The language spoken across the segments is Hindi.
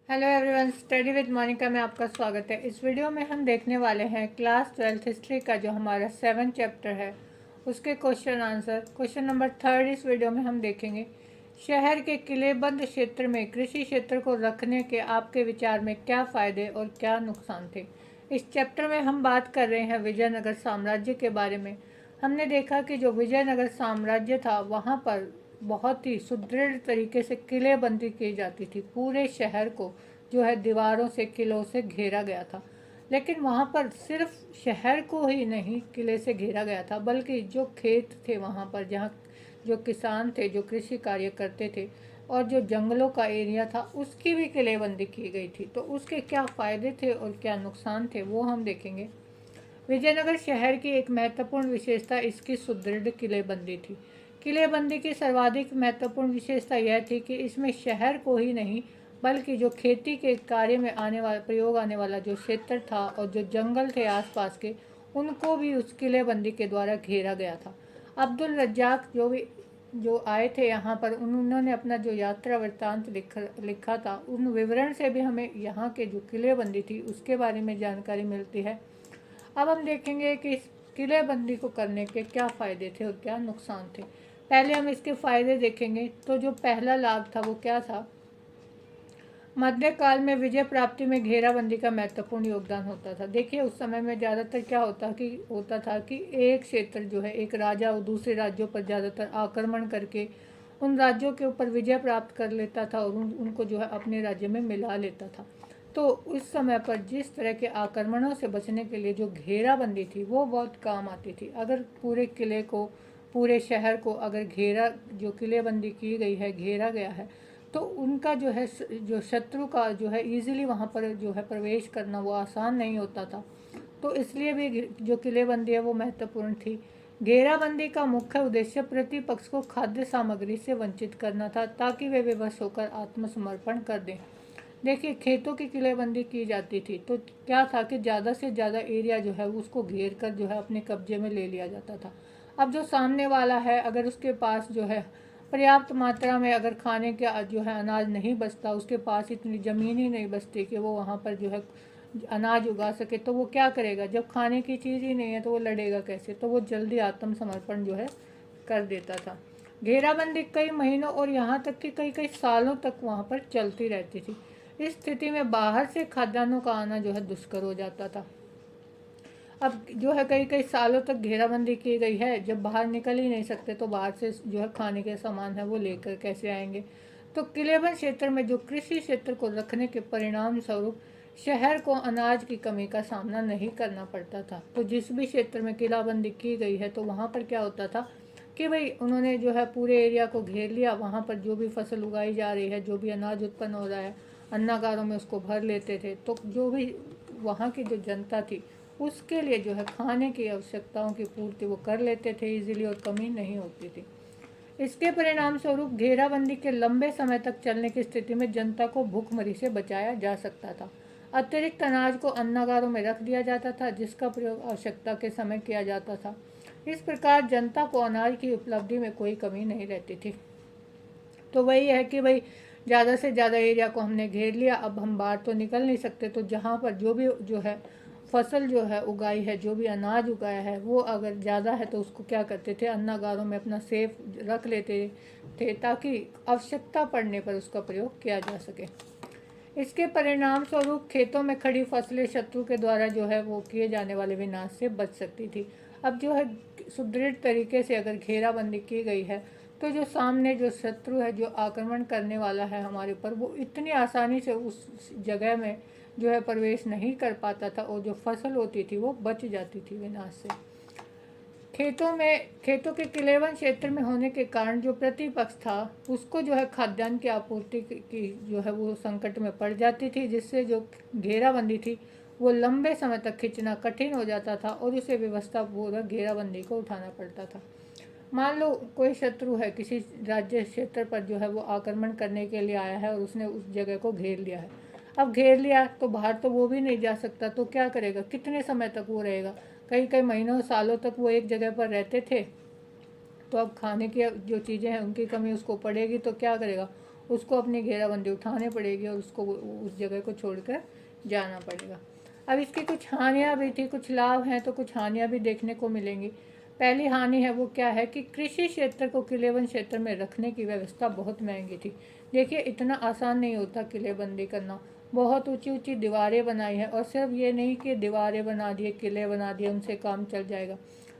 Hello everyone, study with Monica में आपका स्वागत है। इस वीडियो में हम देखने वाले हैं क्लास 12th हिस्ट्री का जो हमारा 7 चैप्टर है उसके क्वेश्चन आंसर। क्वेश्चन नंबर 3 इस वीडियो में हम देखेंगे। शहर के किलेबंद क्षेत्र में कृषि क्षेत्र को रखने के आपके विचार में क्या फ़ायदे और क्या नुकसान थे। इस चैप्टर में हम बात कर रहे हैं विजयनगर साम्राज्य के बारे में। हमने देखा कि जो विजयनगर साम्राज्य था वहाँ पर बहुत ही सुदृढ़ तरीके से किलेबंदी की जाती थी। पूरे शहर को जो है दीवारों से, किलों से घेरा गया था। लेकिन वहाँ पर सिर्फ शहर को ही नहीं किले से घेरा गया था, बल्कि जो खेत थे वहाँ पर, जहाँ जो किसान थे, जो कृषि कार्य करते थे, और जो जंगलों का एरिया था उसकी भी किलेबंदी की गई थी। तो उसके क्या फ़ायदे थे और क्या नुकसान थे वो हम देखेंगे। विजयनगर शहर की एक महत्वपूर्ण विशेषता इसकी सुदृढ़ किलेबंदी थी। किलेबंदी की सर्वाधिक महत्वपूर्ण विशेषता यह थी कि इसमें शहर को ही नहीं बल्कि जो खेती के कार्य में आने वाला जो क्षेत्र था और जो जंगल थे आसपास के, उनको भी उस किलेबंदी के द्वारा घेरा गया था। अब्दुल रज्जाक जो आए थे यहाँ पर, उन्होंने अपना जो यात्रा वृत्तांत लिखा था, उन विवरण से भी हमें यहाँ के जो किलेबंदी थी उसके बारे में जानकारी मिलती है। अब हम देखेंगे कि इस किलेबंदी को करने के क्या फ़ायदे थे और क्या नुकसान थे। पहले हम इसके फ़ायदे देखेंगे। तो जो पहला लाभ था वो क्या था। मध्यकाल में विजय प्राप्ति में घेराबंदी का महत्वपूर्ण योगदान होता था। देखिए, उस समय में ज़्यादातर क्या होता था कि एक क्षेत्र जो है, एक राजा दूसरे राज्यों पर ज़्यादातर आक्रमण करके उन राज्यों के ऊपर विजय प्राप्त कर लेता था और उनको जो है अपने राज्य में मिला लेता था। तो उस समय पर जिस तरह के आक्रमणों से बचने के लिए जो घेराबंदी थी वो बहुत काम आती थी। अगर पूरे किले को, पूरे शहर को अगर जो किलेबंदी की गई है, घेरा गया है, तो उनका जो है जो शत्रु का जो है ईजिली वहाँ पर जो है प्रवेश करना वो आसान नहीं होता था। तो इसलिए भी जो किलेबंदी है वो महत्वपूर्ण थी। घेराबंदी का मुख्य उद्देश्य प्रतिपक्ष को खाद्य सामग्री से वंचित करना था ताकि वे विवश होकर आत्मसमर्पण कर दें। देखिए, खेतों की किलेबंदी की जाती थी तो क्या था कि ज़्यादा से ज़्यादा एरिया जो है उसको घेर कर जो है अपने कब्जे में ले लिया जाता था। अब जो सामने वाला है, अगर उसके पास जो है पर्याप्त मात्रा में अगर खाने का जो है अनाज नहीं बचता, उसके पास इतनी ज़मीन ही नहीं बचती कि वो वहाँ पर जो है अनाज उगा सके, तो वो क्या करेगा। जब खाने की चीज़ ही नहीं है तो वो लड़ेगा कैसे। तो वो जल्दी आत्मसमर्पण जो है कर देता था। घेराबंदी कई महीनों और यहाँ तक कि कई कई सालों तक वहाँ पर चलती रहती थी। इस स्थिति में बाहर से खाद्यान्नों का आना जो है दुष्कर हो जाता था। अब जो है कई कई सालों तक घेराबंदी की गई है, जब बाहर निकल ही नहीं सकते तो बाहर से जो है खाने के सामान है वो लेकर कैसे आएंगे। तो किलेबंद क्षेत्र में जो कृषि क्षेत्र को रखने के परिणाम स्वरूप शहर को अनाज की कमी का सामना नहीं करना पड़ता था। तो जिस भी क्षेत्र में किलाबंदी की गई है तो वहाँ पर क्या होता था कि भाई उन्होंने जो है पूरे एरिया को घेर लिया, वहाँ पर जो भी फसल उगाई जा रही है, जो भी अनाज उत्पन्न हो रहा है, अन्नागारों में उसको भर लेते थे। तो जो भी वहाँ की जो जनता थी उसके लिए जो है खाने की आवश्यकताओं की पूर्ति वो कर लेते थे इजीली और कमी नहीं होती थी। इसके परिणाम स्वरूप घेराबंदी के लंबे समय तक चलने की स्थिति में जनता को भूखमरी से बचाया जा सकता था। अतिरिक्त अनाज को अन्नागारों में रख दिया जाता था जिसका प्रयोग आवश्यकता के समय किया जाता था। इस प्रकार जनता को अनाज की उपलब्धि में कोई कमी नहीं रहती थी। तो वही है कि भाई ज़्यादा से ज़्यादा एरिया को हमने घेर लिया, अब हम बाहर तो निकल नहीं सकते, तो जहाँ पर जो भी जो है फसल जो है उगाई है, जो भी अनाज उगाया है, वो अगर ज़्यादा है तो उसको क्या करते थे, अन्नागारों में अपना सेफ रख लेते थे ताकि आवश्यकता पड़ने पर उसका प्रयोग किया जा सके। इसके परिणाम स्वरूप खेतों में खड़ी फसलें शत्रु के द्वारा जो है वो किए जाने वाले विनाश से बच सकती थी। अब जो है सुदृढ़ तरीके से अगर घेराबंदी की गई है तो जो सामने जो शत्रु है, जो आक्रमण करने वाला है हमारे ऊपर, वो इतनी आसानी से उस जगह में जो है प्रवेश नहीं कर पाता था और जो फसल होती थी वो बच जाती थी विनाश से। खेतों के किलेवन क्षेत्र में होने के कारण जो प्रतिपक्ष था उसको जो है खाद्यान्न की आपूर्ति की जो है वो संकट में पड़ जाती थी, जिससे जो घेराबंदी थी वो लंबे समय तक खींचना कठिन हो जाता था और उसे व्यवस्थापूर्वक घेराबंदी को उठाना पड़ता था। मान लो कोई शत्रु है किसी राज्य क्षेत्र पर जो है वो आक्रमण करने के लिए आया है और उसने उस जगह को घेर लिया है। अब घेर लिया तो बाहर तो वो भी नहीं जा सकता, तो क्या करेगा, कितने समय तक वो रहेगा। कई कई महीनों सालों तक वो एक जगह पर रहते थे। तो अब खाने की जो चीज़ें हैं उनकी कमी उसको पड़ेगी तो क्या करेगा, उसको अपनी घेराबंदी उठानी पड़ेगी और उसको उस जगह को छोड़कर जाना पड़ेगा। अब इसकी कुछ हानियाँ भी थी, कुछ लाभ हैं तो कुछ हानियाँ भी देखने को मिलेंगी। पहली हानि है वो क्या है कि कृषि क्षेत्र को किलेबंद क्षेत्र में रखने की व्यवस्था बहुत महंगी थी। देखिए इतना आसान नहीं होता किलेबंदी करना, बहुत ऊंची ऊंची दीवारें बनाई है, और सिर्फ ये नहीं कि दीवारें बना दिए, किले बना दिए, उनसे काम चल जाएगा।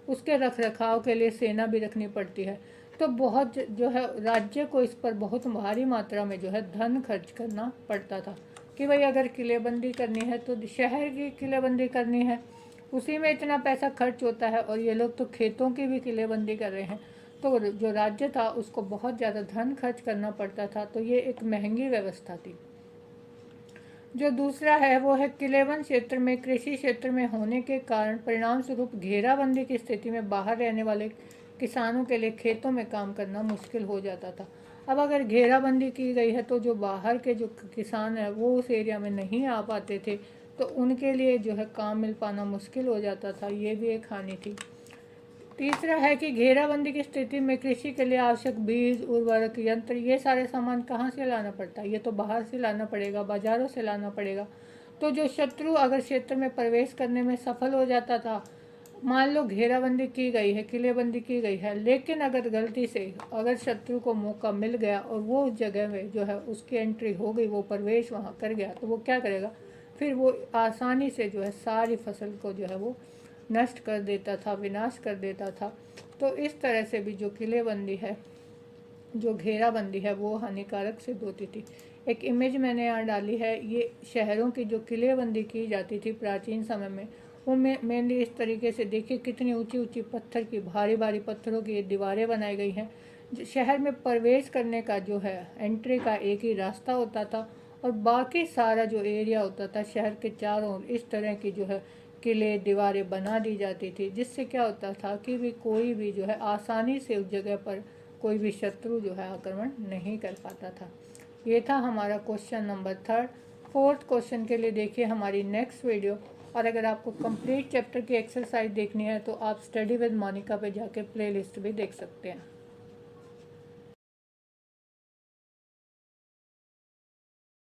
उसके रख रखाव के लिए सेना भी रखनी पड़ती है। तो बहुत जो है राज्य को इस पर बहुत भारी मात्रा में जो है धन खर्च करना पड़ता था कि भाई अगर किलेबंदी करनी है तो शहर की किलेबंदी करनी है, उसी में इतना पैसा खर्च होता है, और ये लोग तो खेतों की भी किलेबंदी कर रहे हैं। तो जो राज्य था उसको बहुत ज़्यादा धन खर्च करना पड़ता था, तो ये एक महंगी व्यवस्था थी। जो दूसरा है वो है किलेबंद क्षेत्र में कृषि क्षेत्र में होने के कारण परिणाम स्वरूप घेराबंदी की स्थिति में बाहर रहने वाले किसानों के लिए खेतों में काम करना मुश्किल हो जाता था। अब अगर घेराबंदी की गई है तो जो बाहर के जो किसान हैं वो उस एरिया में नहीं आ पाते थे, तो उनके लिए जो है काम मिल पाना मुश्किल हो जाता था। ये भी एक हानि थी। तीसरा है कि घेराबंदी की स्थिति में कृषि के लिए आवश्यक बीज, उर्वरक, यंत्र, ये सारे सामान कहाँ से लाना पड़ता है? ये तो बाहर से लाना पड़ेगा, बाजारों से लाना पड़ेगा। तो जो शत्रु अगर क्षेत्र में प्रवेश करने में सफल हो जाता था, मान लो घेराबंदी की गई है, किलेबंदी की गई है, लेकिन अगर गलती से अगर शत्रु को मौका मिल गया और वो उस जगह में जो है उसकी एंट्री हो गई, वो प्रवेश वहाँ कर गया, तो वो क्या करेगा? फिर वो आसानी से जो है सारी फसल को जो है वो नष्ट कर देता था, विनाश कर देता था। तो इस तरह से भी जो किलेबंदी है, जो घेराबंदी है, वो हानिकारक सिद्ध होती थी। एक इमेज मैंने यहाँ डाली है, ये शहरों की जो किलेबंदी की जाती थी प्राचीन समय में, वो मेनली इस तरीके से देखिए कितनी ऊंची ऊंची पत्थर की, भारी भारी पत्थरों की दीवारें बनाई गई हैं। शहर में प्रवेश करने का जो है एंट्री का एक ही रास्ता होता था, और बाकी सारा जो एरिया होता था शहर के चारों ओर इस तरह की जो है किले, दीवारें बना दी जाती थी, जिससे क्या होता था कि भी कोई भी जो है आसानी से उस जगह पर कोई भी शत्रु जो है आक्रमण नहीं कर पाता था। ये था हमारा क्वेश्चन नंबर 3। 4th क्वेश्चन के लिए देखिए हमारी नेक्स्ट वीडियो। और अगर आपको कंप्लीट चैप्टर की एक्सरसाइज देखनी है तो आप स्टडी विद मोनिका पे जाके प्लेलिस्ट भी देख सकते हैं।